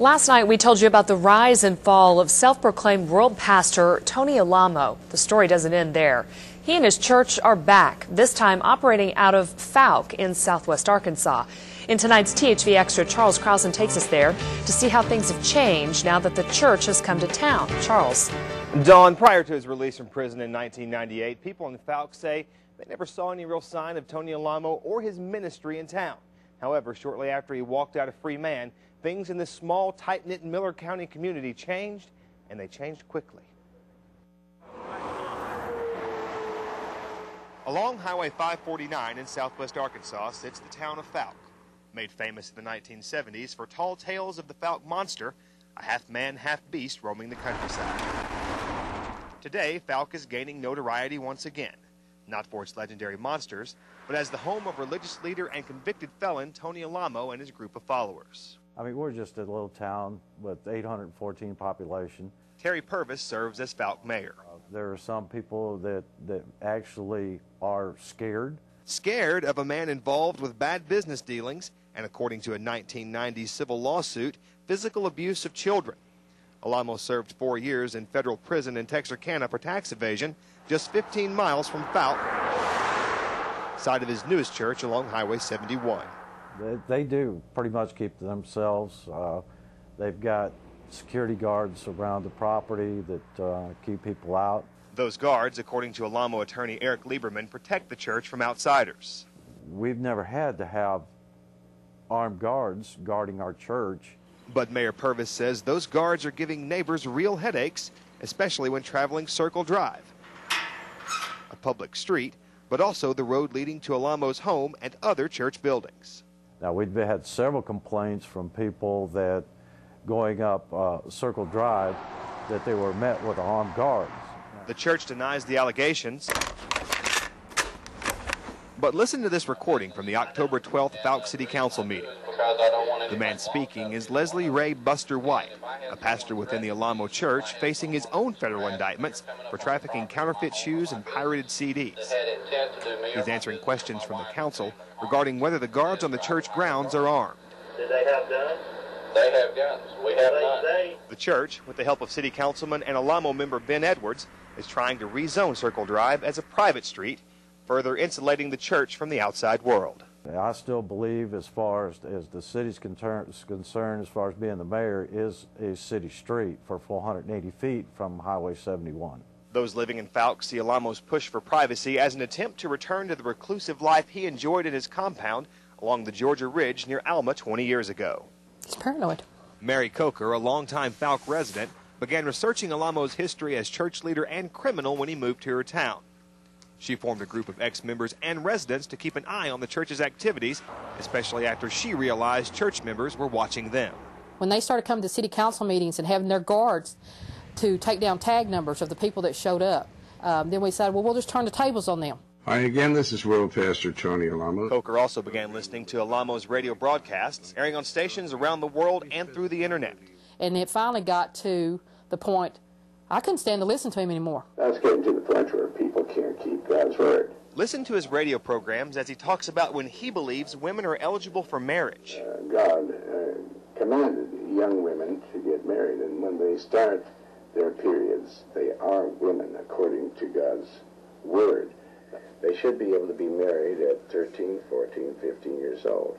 Last night, we told you about the rise and fall of self-proclaimed world pastor Tony Alamo. The story doesn't end there. He and his church are back, this time operating out of Fouke in southwest Arkansas. In tonight's THV Extra, Charles Krausen takes us there to see how things have changed now that the church has come to town. Charles. Dawn, prior to his release from prison in 1998, people in Fouke say they never saw any real sign of Tony Alamo or his ministry in town. However, shortly after he walked out a free man, things in this small, tight-knit Miller County community changed, and they changed quickly. Along Highway 549 in southwest Arkansas sits the town of Fouke, made famous in the 1970s for tall tales of the Fouke monster, a half-man, half-beast roaming the countryside. Today, Fouke is gaining notoriety once again, not for its legendary monsters, but as the home of religious leader and convicted felon Tony Alamo and his group of followers. I mean, we're just a little town with 814 population. Terry Purvis serves as Fouke mayor. There are some people that actually are scared. Scared of a man involved with bad business dealings and, according to a 1990 civil lawsuit, physical abuse of children. Alamo served 4 years in federal prison in Texarkana for tax evasion, just 15 miles from Fouke, side of his newest church along Highway 71. They do pretty much keep to themselves. They've got security guards around the property that keep people out. Those guards, according to Alamo attorney Eric Lieberman, protect the church from outsiders. We've never had to have armed guards guarding our church. But Mayor Purvis says those guards are giving neighbors real headaches, especially when traveling Circle Drive, a public street, but also the road leading to Alamo's home and other church buildings. Now, we've had several complaints from people that going up Circle Drive that they were met with armed guards. The church denies the allegations. But listen to this recording from the October 12th Fouke City Council meeting. The man speaking is Leslie Ray Buster White, a pastor within the Alamo Church facing his own federal indictments for trafficking counterfeit shoes and pirated CDs. He's answering questions from the council regarding whether the guards on the church grounds are armed. Do they have guns? They have guns. We have none. The church, with the help of City Councilman and Alamo member Ben Edwards, is trying to rezone Circle Drive as a private street, further insulating the church from the outside world. I still believe, as far as the city's concerned, as far as being the mayor, is a city street for 480 feet from Highway 71. Those living in Fouke see Alamo's push for privacy as an attempt to return to the reclusive life he enjoyed in his compound along the Georgia Ridge near Alma 20 years ago. He's paranoid. Mary Coker, a longtime Fouke resident, began researching Alamo's history as church leader and criminal when he moved to her town. She formed a group of ex-members and residents to keep an eye on the church's activities, especially after she realized church members were watching them. When they started coming to city council meetings and having their guards to take down tag numbers of the people that showed up, then we decided, well, we'll just turn the tables on them. Hi again, this is World Pastor Tony Alamo. Coker also began listening to Alamo's radio broadcasts, airing on stations around the world and through the internet. And it finally got to the point I couldn't stand to listen to him anymore. That's getting to the point where people can't keep God's word. Listen to his radio programs as he talks about when he believes women are eligible for marriage. God commanded young women to get married, and when they start their periods, they are women according to God's word. They should be able to be married at 13, 14, 15 years old.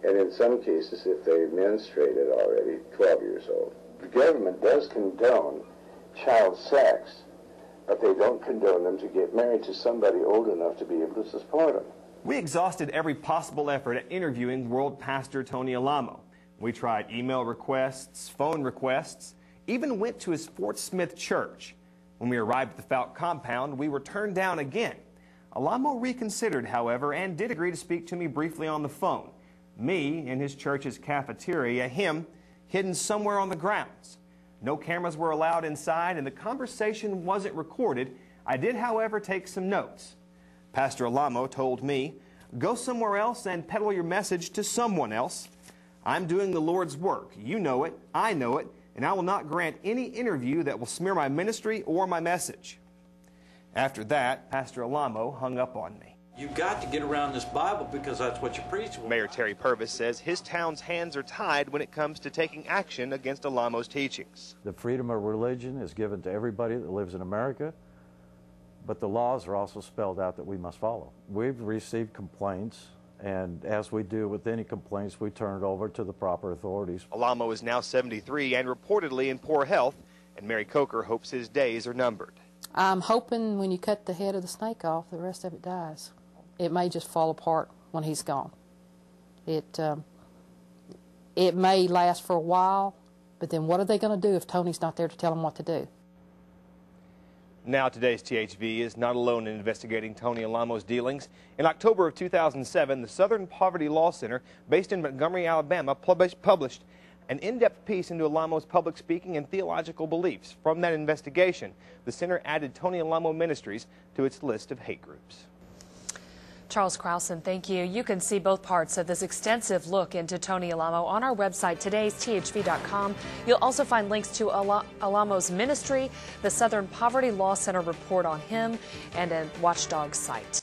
And in some cases, if they menstruated already, 12 years old. The government does condone child sex, but they don't condone them to get married to somebody old enough to be able to support them. We exhausted every possible effort at interviewing world pastor Tony Alamo. We tried email requests, phone requests, even went to his Fort Smith church. When we arrived at the Fouke compound, we were turned down again. Alamo reconsidered, however, and did agree to speak to me briefly on the phone. Me in his church's cafeteria, him hidden somewhere on the grounds. No cameras were allowed inside, and the conversation wasn't recorded. I did, however, take some notes. Pastor Alamo told me, "Go somewhere else and peddle your message to someone else. I'm doing the Lord's work. You know it, I know it, and I will not grant any interview that will smear my ministry or my message." After that, Pastor Alamo hung up on me. You've got to get around this Bible because that's what you preach. Mayor Terry Purvis says his town's hands are tied when it comes to taking action against Alamo's teachings. The freedom of religion is given to everybody that lives in America, but the laws are also spelled out that we must follow. We've received complaints, and as we do with any complaints, we turn it over to the proper authorities. Alamo is now 73 and reportedly in poor health, and Mary Coker hopes his days are numbered. I'm hoping when you cut the head of the snake off, the rest of it dies. It may just fall apart when he's gone. It may last for a while, but then what are they going to do if Tony's not there to tell them what to do? Now today's THV is not alone in investigating Tony Alamo's dealings. In October of 2007, the Southern Poverty Law Center, based in Montgomery, Alabama, published an in-depth piece into Alamo's public speaking and theological beliefs. From that investigation, the center added Tony Alamo Ministries to its list of hate groups. Charles Krausen, thank you. You can see both parts of this extensive look into Tony Alamo on our website, todaysthv.com. You'll also find links to Alamo's ministry, the Southern Poverty Law Center report on him, and a Watchdog site.